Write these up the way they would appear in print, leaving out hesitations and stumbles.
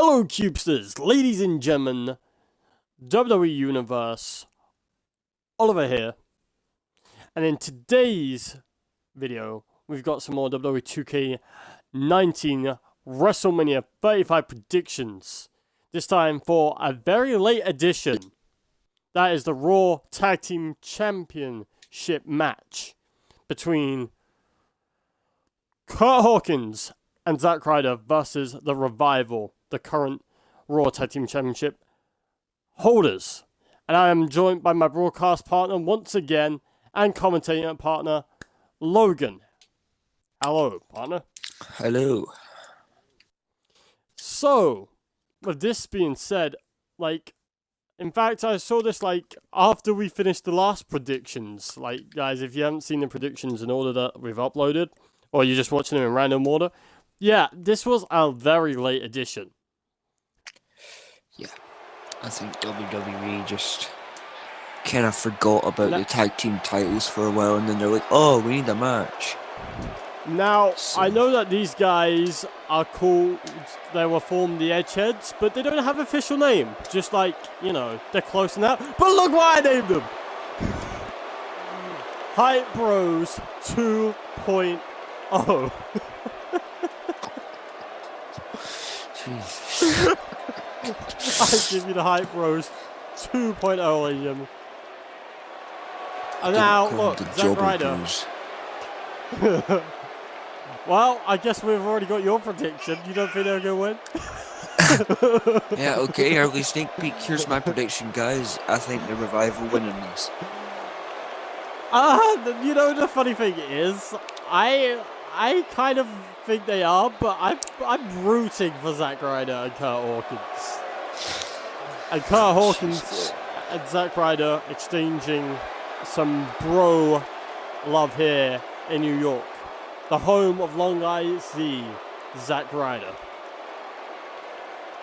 Hello Cubesters, ladies and gentlemen, WWE Universe, Oliver here, and in today's video, we've got some more WWE 2K19 WrestleMania 35 predictions, this time for a very late edition, that is the Raw Tag Team Championship match between Kurt Hawkins and Zack Ryder versus The Revival, the current Raw Tag Team Championship holders. And I am joined by my broadcast partner once again, and commentating partner, Logan. Hello, partner. Hello. So, with this being said, in fact, I saw this, after we finished the last predictions. Guys, if you haven't seen the predictions in order that we've uploaded, or you're just watching them in random order, yeah, this was a very late edition. Yeah, I think WWE just kind of forgot about the tag team titles for a while, and then they're like, oh, we need a match. Now, I know that these guys are called, they were formed the Edgeheads, but they don't have an official name. Just they're close enough. But look what I named them! Hype Bros 2.0. Jesus. I give you the Hype Bros 2.0, ladies and gentlemen. And now, look, Zack Ryder. Well, I guess we've already got your prediction. You don't think they're going to win? Yeah, okay, early sneak peek. Here's my prediction, guys. I think the Revival winning this. You know, the funny thing is, I kind of think they are, but I'm rooting for Zack Ryder and Kurt Hawkins. And Kurt Hawkins and Zack Ryder exchanging some bro love here in New York, the home of Long I.C. Zack Ryder.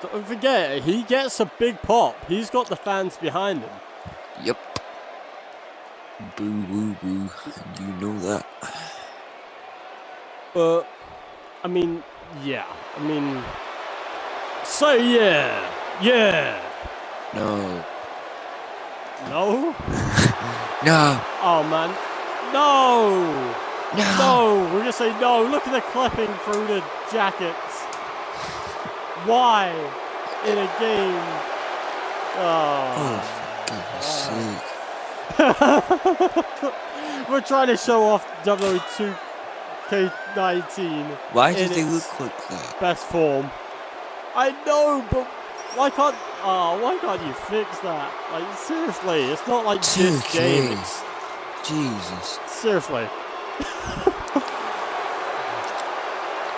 Don't forget, he gets a big pop. He's got the fans behind him. Yep. Boo, woo, woo. You know that. But, yeah. So yeah. No. No? No. Oh, man. No! No! We're gonna say no. Look at the clipping through the jackets. Why? In a game? Oh, for goodness sake. We're trying to show off WWE 2K19. Why did they look like that? Best form. I know, but why can't you fix that? Seriously, it's not like this game. Jesus. Seriously.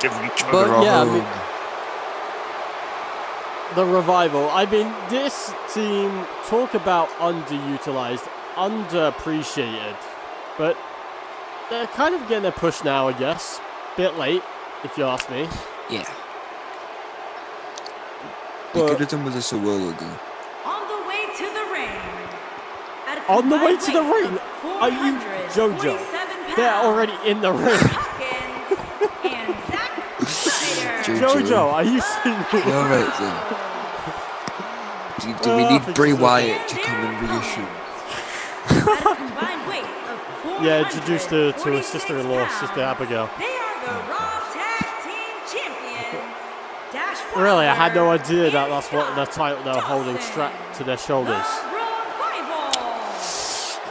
Give each other a hug. The Revival. This team, talk about underutilized, underappreciated, but they're kind of getting their push now, I guess. Bit late, if you ask me. Yeah. They could have done with this a while ago. On the way to the ring. On the way to the ring? Are you JoJo? They're already in the ring. And Zack JoJo, are you serious? Alright then. Do we need Bray Wyatt to come and reissue? Yeah, introduced her to her sister-in-law, Sister Abigail. They are the Raw Tag Team Champions. Really, I had no idea that that's what the title they're holding strapped to their shoulders.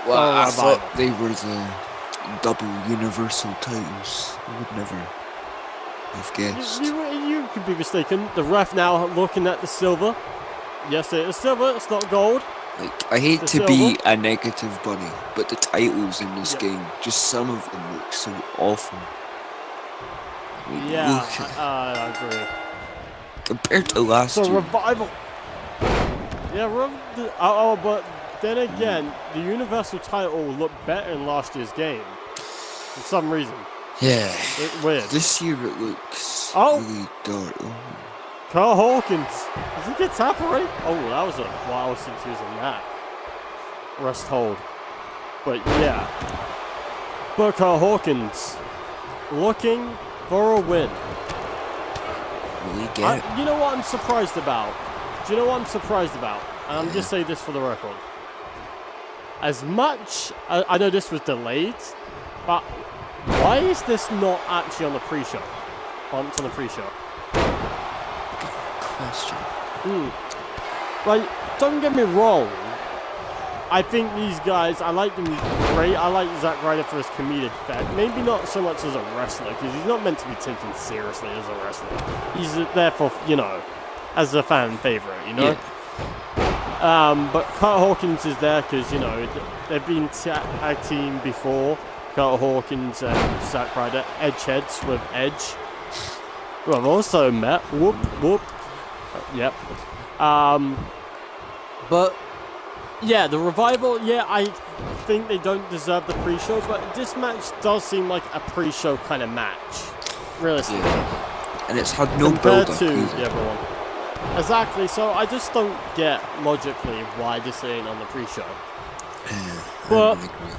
Well, I thought they were the double universal titles. I would never have guessed. You could be mistaken. The ref now looking at the silver. Yes, it is silver. It's not gold. I hate to be a negative bunny, but the titles in this game, just some of them look so awful. I agree. Compared to last year. Revival. Yeah, but then again, the Universal title looked better in last year's game. For some reason. Yeah. It's weird. This year it looks really dark. Kurt Hawkins. Does he get tap already? Oh, that was a while since he was in that. Rest hold. But yeah. But Kurt Hawkins looking for a win. really get it. You know what I'm surprised about? Do you know what I'm surprised about? And I'm just saying this for the record. As much, I know this was delayed, but why is this not actually on the pre-show? Bumped on the pre-show. Question. Like, don't get me wrong. I think these guys, I like them great. I like Zack Ryder for his comedic effect. Maybe not so much as a wrestler, because he's not meant to be taken seriously as a wrestler. He's there for, you know, as a fan favorite, you know? Yeah. But Kurt Hawkins is there because, you know, they've been tag team before. Kurt Hawkins and Zack Ryder, Edgeheads with Edge, who I've also met. Whoop, whoop. Yep. But, yeah, the Revival, yeah, I think they don't deserve the pre-show, but this match does seem like a pre-show kind of match, realistically. Yeah. And it's had no compared build-up to either. the other one. Exactly, so I just don't get, logically, why this ain't on the pre-show. But I agree.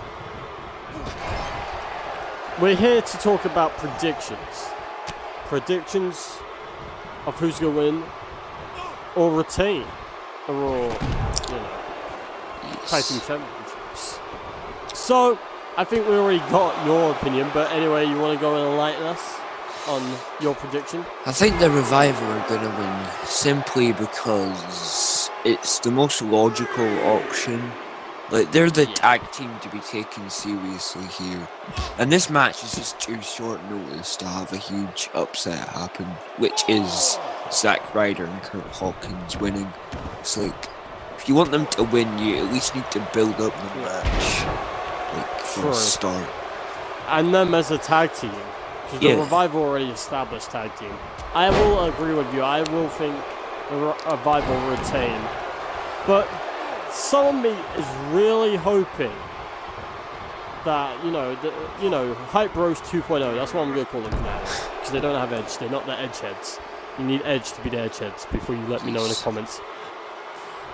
we're here to talk about predictions. Predictions of who's going to win or retain the Raw, you know, tag team championships. So, I think we already got your opinion, but anyway, you want to go and enlighten us on your prediction? I think the Revival are going to win simply because it's the most logical option. Like, they're the tag team to be taken seriously here. And this match is just too short notice to have a huge upset happen, which is Zack Ryder and Kurt Hawkins winning. It's like, if you want them to win, you at least need to build up the match, like, from the start. And them as a tag team. Because the Revival already established tag team. I will agree with you. I will think the Revival retain. But some of me is really hoping that, Hype Bros 2.0, that's what I'm going to call them now. Because they don't have Edge. They're not the Edgeheads. You need Edge to be the Edgeheads before you let me know in the comments.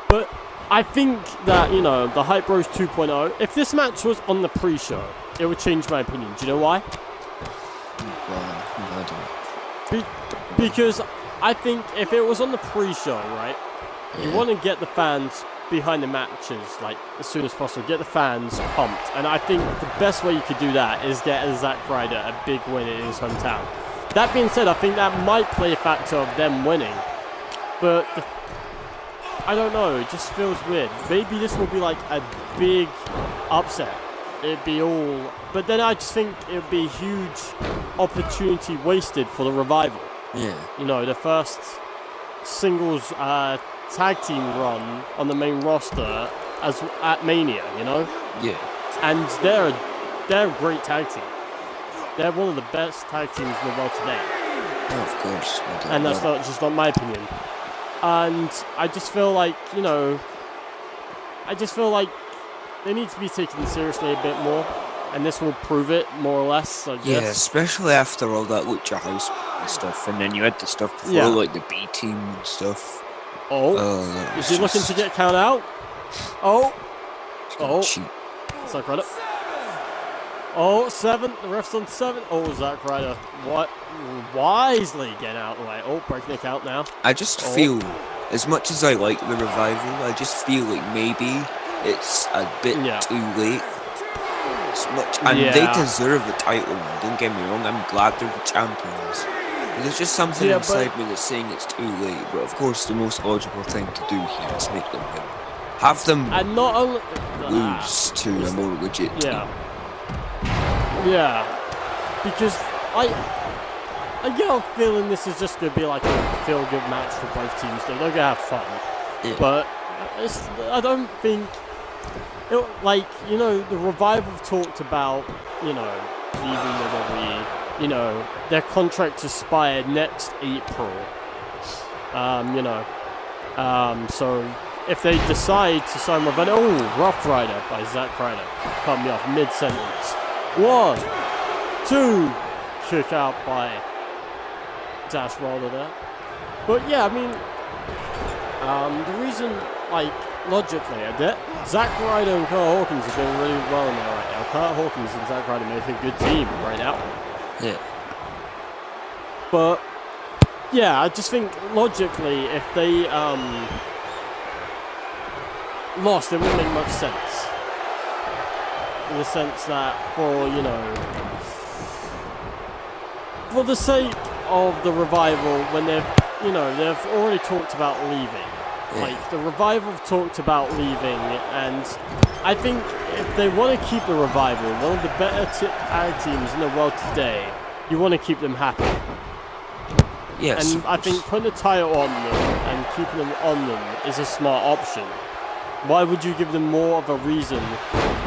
But I think that, the Hype Bros 2.0, if this match was on the pre-show, it would change my opinion. Do you know why? Because I think if it was on the pre-show, right, you want to get the fans behind the matches, like, as soon as possible. Get the fans pumped. And I think the best way you could do that is get a Zack Ryder a big win in his hometown. That being said, I think that might play a factor of them winning. But, I don't know, it just feels weird. Maybe this will be like a big upset. It'd be all... But then I just think it would be a huge opportunity wasted for the Revival. Yeah. The first singles tag team run on the main roster as at Mania, Yeah. And they're a great tag team. They're one of the best tag teams in the world today. Oh, of course. And that's not just not my opinion. And I just feel like, they need to be taken seriously a bit more. And this will prove it, more or less, I guess. Yeah, especially after all that Lucha House and stuff. And then you had the stuff before, like the B team and stuff. Oh, is he looking to get count out? Oh. Cheap. Zack Ryder. Oh, 7. The ref's on 7. Oh, Zack Ryder. What? Wisely getting out of the way. Oh, breaking the count now. I just feel, as much as I like the Revival, I just feel like maybe it's a bit too late. And they deserve the title, don't get me wrong, I'm glad they're the champions. But there's just something inside me that's saying it's too late, but of course the most logical thing to do here is make them win. Have them and not only lose to a more legit team. Yeah. Because I get a feeling this is just going to be like a feel-good match for both teams. They're going to have fun. Yeah. But I don't think... the Revival talked about, leaving the WWE, their contract expired next April. So if they decide to sign with Rough Rider by Zack Ryder, cut me off mid-sentence. 1, 2, kick out by Dash Wilder there. But yeah, I mean, the reason, logically, Zack Ryder and Kurt Hawkins are doing really well in there right now. Kurt Hawkins and Zack Ryder make a good team right now. Yeah. But Yeah, I just think logically, if they lost, it wouldn't make much sense. In the sense that, for the sake of the revival, when they've already talked about leaving. Yeah. Like, the revival have talked about leaving, and I think if they want to keep the revival, one of the better tag teams in the world today, you want to keep them happy. Yes. And I think putting a title on them and keeping them on them is a smart option. Why would you give them more of a reason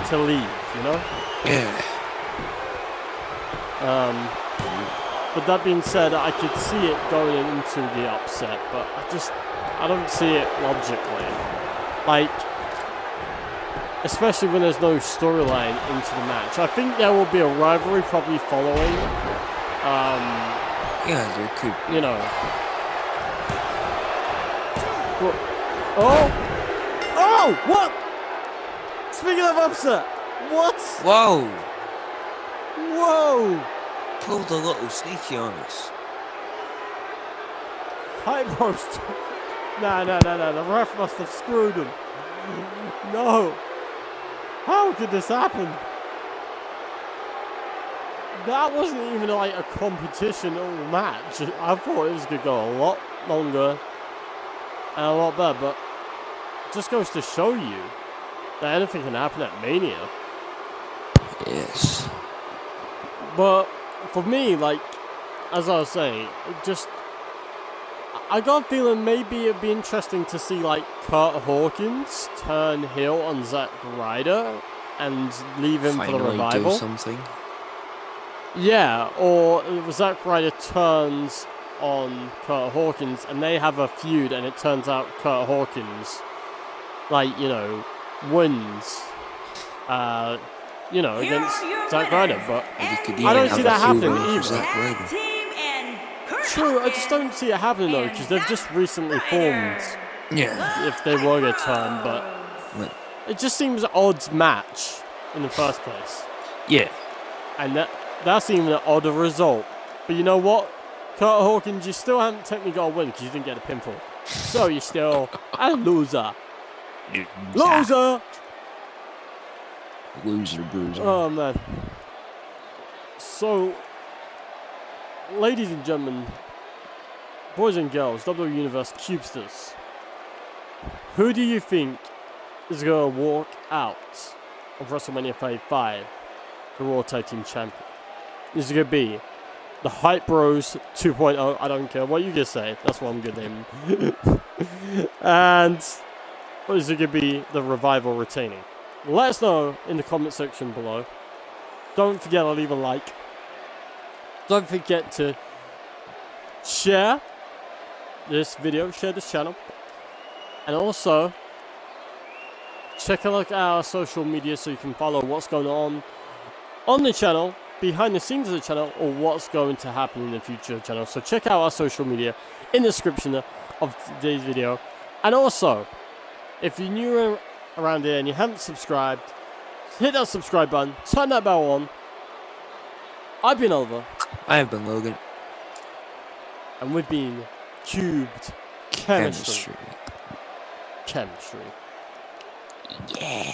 to leave, you know? Yeah. But that being said, I could see it going into the upset, but I don't see it logically. Like, especially when there's no storyline into the match. I think there will be a rivalry probably following. Yeah, there could. You know. Oh! Oh! What? Speaking of upset, what? Whoa! Whoa! Pulled a little sneaky on us. Hype roast. No. The ref must have screwed him. No. How could this happen? That wasn't even like a competition or match. I thought it was going to go a lot longer and a lot better, but it just goes to show you that anything can happen at Mania. Yes. But for me, like, as I was saying, I got a feeling maybe it'd be interesting to see, like, Kurt Hawkins turn heel on Zack Ryder and leave him for the revival. Do something. Yeah, or Zack Ryder turns on Kurt Hawkins and they have a feud and it turns out Kurt Hawkins, like, wins, against Zack Ryder, but I don't see that happening either. True, I just don't see it happening though, because they've just recently formed. Yeah. If they were going to turn, but it just seems an odd match in the first place. Yeah. And that's even an odder result. But you know what? Kurt Hawkins, you still haven't technically got a win because you didn't get a pinfall. So you're still a loser. Loser! Loser bruiser. Oh, man. So, ladies and gentlemen, boys and girls, WWE Universe Cubesters, who do you think is going to walk out of WrestleMania 35, the Raw Tag Team Champion? Is it going to be the Hype Bros 2.0? I don't care what you just say. That's what I'm good naming. And or is it going to be the Revival retaining? Let us know in the comment section below. Don't forget to leave a like. Don't forget to share this video, share this channel. And also, check out our social media so you can follow what's going on the channel, behind the scenes of the channel, or what's going to happen in the future of the channel. So check out our social media in the description of today's video. And also, if you're new around here and you haven't subscribed, hit that subscribe button, turn that bell on. I've been Oliver. I have been Logan. And we've been Cubed Chemistry. Chemistry. Yeah.